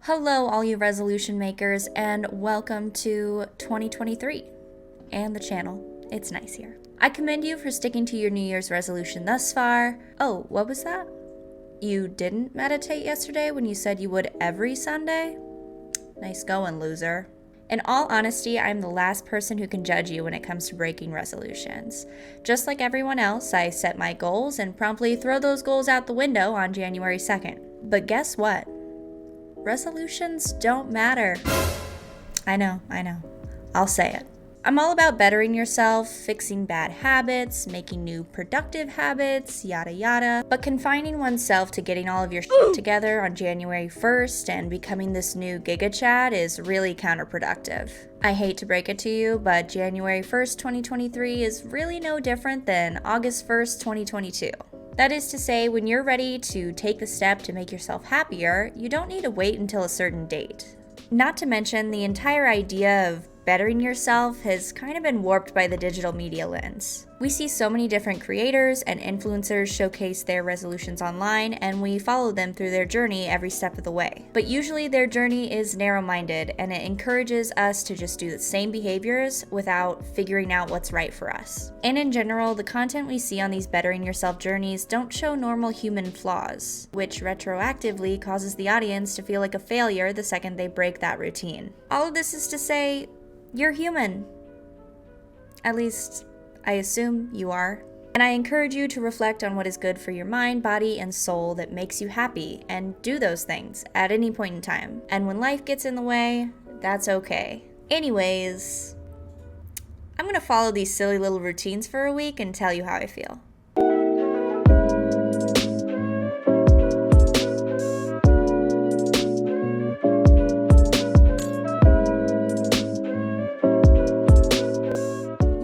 Hello, all you resolution makers, and welcome to 2023 and the channel. It's nice here. I commend you for sticking to your New Year's resolution thus far. Oh, what was that? You didn't meditate yesterday when you said you would every Sunday? Nice going, loser. In all honesty, I'm the last person who can judge you when it comes to breaking resolutions. Just like everyone else, I set my goals and promptly throw those goals out the window on January 2nd. But guess what? Resolutions don't matter. I know. I'll say it. I'm all about bettering yourself, fixing bad habits, making new productive habits, yada yada. But confining oneself to getting all of your shit together on January 1st and becoming this new Giga Chad is really counterproductive. I hate to break it to you, but January 1st, 2023 is really no different than August 1st, 2022. That is to say, when you're ready to take the step to make yourself happier, you don't need to wait until a certain date. Not to mention, the entire idea of bettering yourself has kind of been warped by the digital media lens. We see so many different creators and influencers showcase their resolutions online, and we follow them through their journey every step of the way. But usually their journey is narrow-minded, and it encourages us to just do the same behaviors without figuring out what's right for us. And in general, the content we see on these bettering yourself journeys don't show normal human flaws, which retroactively causes the audience to feel like a failure the second they break that routine. All of this is to say, you're human. At least, I assume you are. And I encourage you to reflect on what is good for your mind, body, and soul that makes you happy, and do those things at any point in time. And when life gets in the way, that's okay. Anyways, I'm gonna follow these silly little routines for a week and tell you how I feel.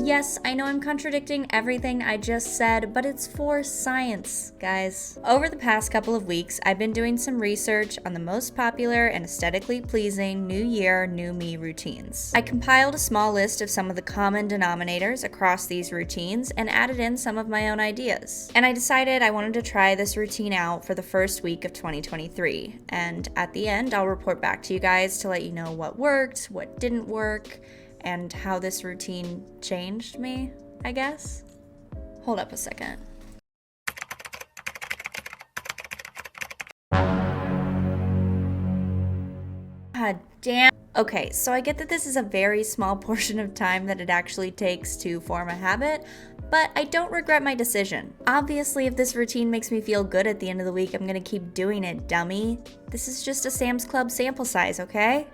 Yes, I know I'm contradicting everything I just said, but it's for science, guys. Over the past couple of weeks, I've been doing some research on the most popular and aesthetically pleasing New Year, New Me routines. I compiled a small list of some of the common denominators across these routines and added in some of my own ideas. And I decided I wanted to try this routine out for the first week of 2023. And at the end, I'll report back to you guys to let you know what worked, what didn't work, and how this routine changed me, I guess. Hold up a second. God damn. Okay, so I get that this is a very small portion of time that it actually takes to form a habit, but I don't regret my decision. Obviously, if this routine makes me feel good at the end of the week, I'm gonna keep doing it, dummy. This is just a Sam's Club sample size, okay?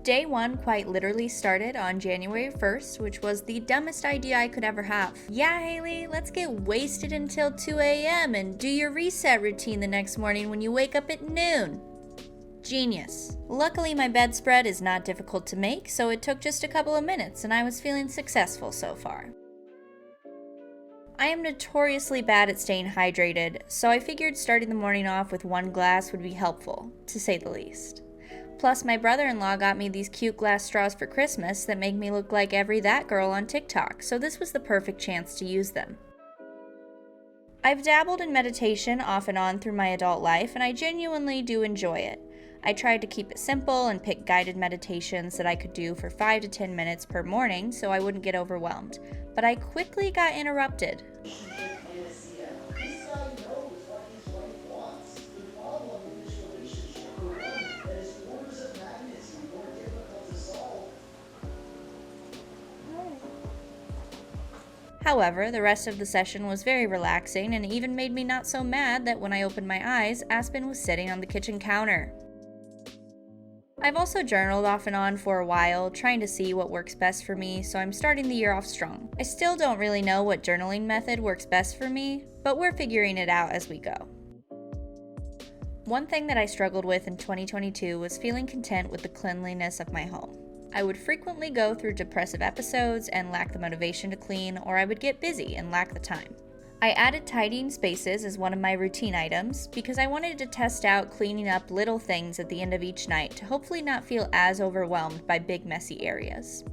Day 1 quite literally started on January 1st, which was the dumbest idea I could ever have. Yeah, Hayley, let's get wasted until 2 a.m. and do your reset routine the next morning when you wake up at noon. Genius. Luckily, my bedspread is not difficult to make, so it took just a couple of minutes and I was feeling successful so far. I am notoriously bad at staying hydrated, so I figured starting the morning off with 1 glass would be helpful, to say the least. Plus, my brother-in-law got me these cute glass straws for Christmas that make me look like every that girl on TikTok, so this was the perfect chance to use them. I've dabbled in meditation off and on through my adult life, and I genuinely do enjoy it. I tried to keep it simple and pick guided meditations that I could do for 5 to 10 minutes per morning so I wouldn't get overwhelmed, but I quickly got interrupted. However, the rest of the session was very relaxing and even made me not so mad that when I opened my eyes, Aspen was sitting on the kitchen counter. I've also journaled off and on for a while, trying to see what works best for me, so I'm starting the year off strong. I still don't really know what journaling method works best for me, but we're figuring it out as we go. One thing that I struggled with in 2022 was feeling content with the cleanliness of my home. I would frequently go through depressive episodes and lack the motivation to clean, or I would get busy and lack the time. I added tidying spaces as one of my routine items because I wanted to test out cleaning up little things at the end of each night to hopefully not feel as overwhelmed by big messy areas.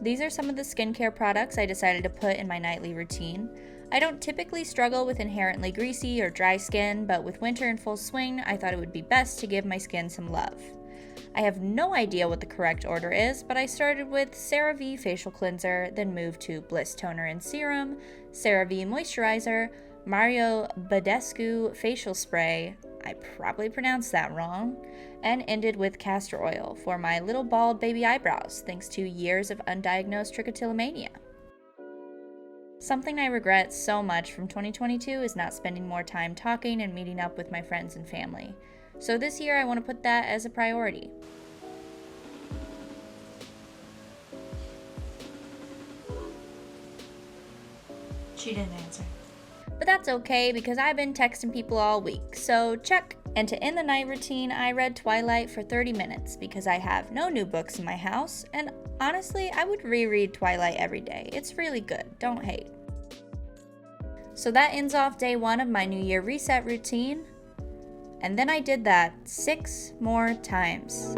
These are some of the skincare products I decided to put in my nightly routine. I don't typically struggle with inherently greasy or dry skin, but with winter in full swing, I thought it would be best to give my skin some love. I have no idea what the correct order is, but I started with CeraVe Facial Cleanser, then moved to Bliss Toner and Serum, CeraVe Moisturizer, Mario Badescu Facial Spray, I probably pronounced that wrong, and ended with castor oil for my little bald baby eyebrows, thanks to years of undiagnosed trichotillomania. Something I regret so much from 2022 is not spending more time talking and meeting up with my friends and family. So this year I want to put that as a priority. She didn't answer. But that's okay because I've been texting people all week, so check. And to end the night routine, I read Twilight for 30 minutes because I have no new books in my house, and honestly, I would reread Twilight every day. It's really good, don't hate. So that ends off day 1 of my New Year reset routine, and then I did that 6 more times.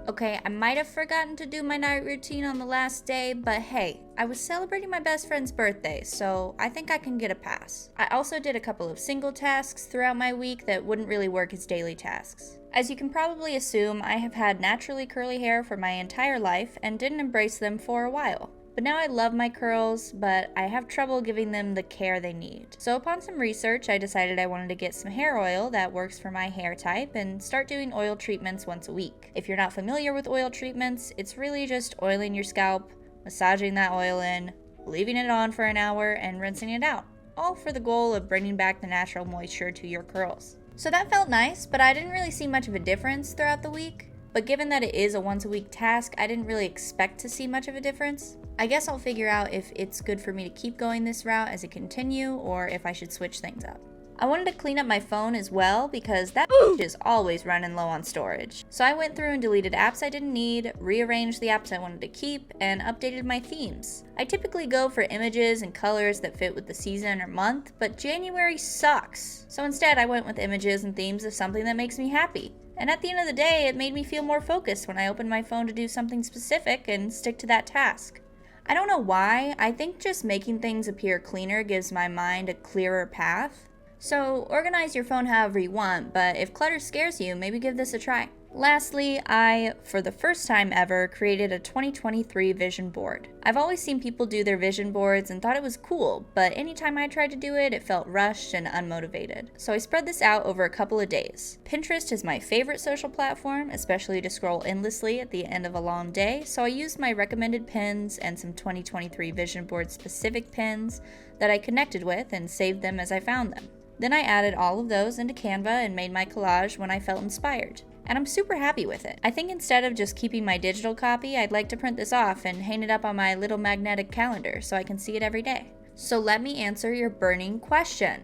Okay, I might have forgotten to do my night routine on the last day, but hey, I was celebrating my best friend's birthday, so I think I can get a pass. I also did a couple of single tasks throughout my week that wouldn't really work as daily tasks. As you can probably assume, I have had naturally curly hair for my entire life and didn't embrace them for a while. But now I love my curls, but I have trouble giving them the care they need. So upon some research, I decided I wanted to get some hair oil that works for my hair type and start doing oil treatments once a week. If you're not familiar with oil treatments, it's really just oiling your scalp, massaging that oil in, leaving it on for an hour, and rinsing it out, all for the goal of bringing back the natural moisture to your curls. So that felt nice, but I didn't really see much of a difference throughout the week. But given that it is a once a week task, I didn't really expect to see much of a difference. I guess I'll figure out if it's good for me to keep going this route as a continue or if I should switch things up. I wanted to clean up my phone as well because that is always running low on storage. So I went through and deleted apps I didn't need, rearranged the apps I wanted to keep, and updated my themes. I typically go for images and colors that fit with the season or month, but January sucks. So instead I went with images and themes of something that makes me happy. And at the end of the day, it made me feel more focused when I opened my phone to do something specific and stick to that task. I don't know why, I think just making things appear cleaner gives my mind a clearer path. So organize your phone however you want, but if clutter scares you, maybe give this a try. Lastly, I, for the first time ever, created a 2023 vision board. I've always seen people do their vision boards and thought it was cool, but anytime I tried to do it, it felt rushed and unmotivated. So I spread this out over a couple of days. Pinterest is my favorite social platform, especially to scroll endlessly at the end of a long day, so I used my recommended pins and some 2023 vision board specific pins that I connected with and saved them as I found them. Then I added all of those into Canva and made my collage when I felt inspired. And I'm super happy with it. I think instead of just keeping my digital copy, I'd like to print this off and hang it up on my little magnetic calendar so I can see it every day. So let me answer your burning question.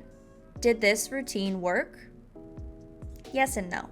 Did this routine work? Yes and no.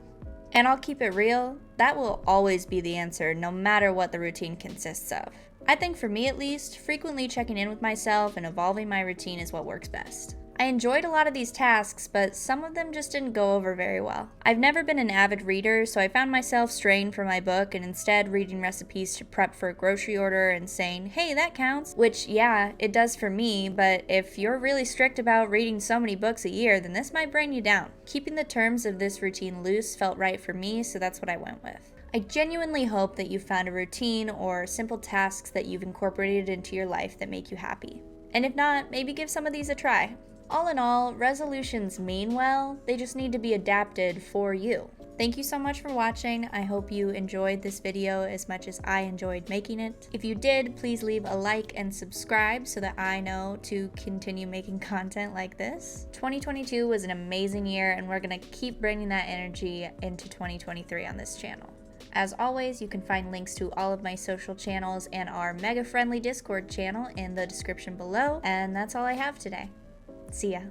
And I'll keep it real, that will always be the answer no matter what the routine consists of. I think for me at least, frequently checking in with myself and evolving my routine is what works best. I enjoyed a lot of these tasks, but some of them just didn't go over very well. I've never been an avid reader, so I found myself straying from my book and instead reading recipes to prep for a grocery order and saying, hey, that counts. Which, yeah, it does for me, but if you're really strict about reading so many books a year, then this might bring you down. Keeping the terms of this routine loose felt right for me, so that's what I went with. I genuinely hope that you found a routine or simple tasks that you've incorporated into your life that make you happy. And if not, maybe give some of these a try. All in all, resolutions mean well, they just need to be adapted for you. Thank you so much for watching. I hope you enjoyed this video as much as I enjoyed making it. If you did, please leave a like and subscribe so that I know to continue making content like this. 2022 was an amazing year and we're gonna keep bringing that energy into 2023 on this channel. As always, you can find links to all of my social channels and our mega friendly Discord channel in the description below. And that's all I have today. See ya.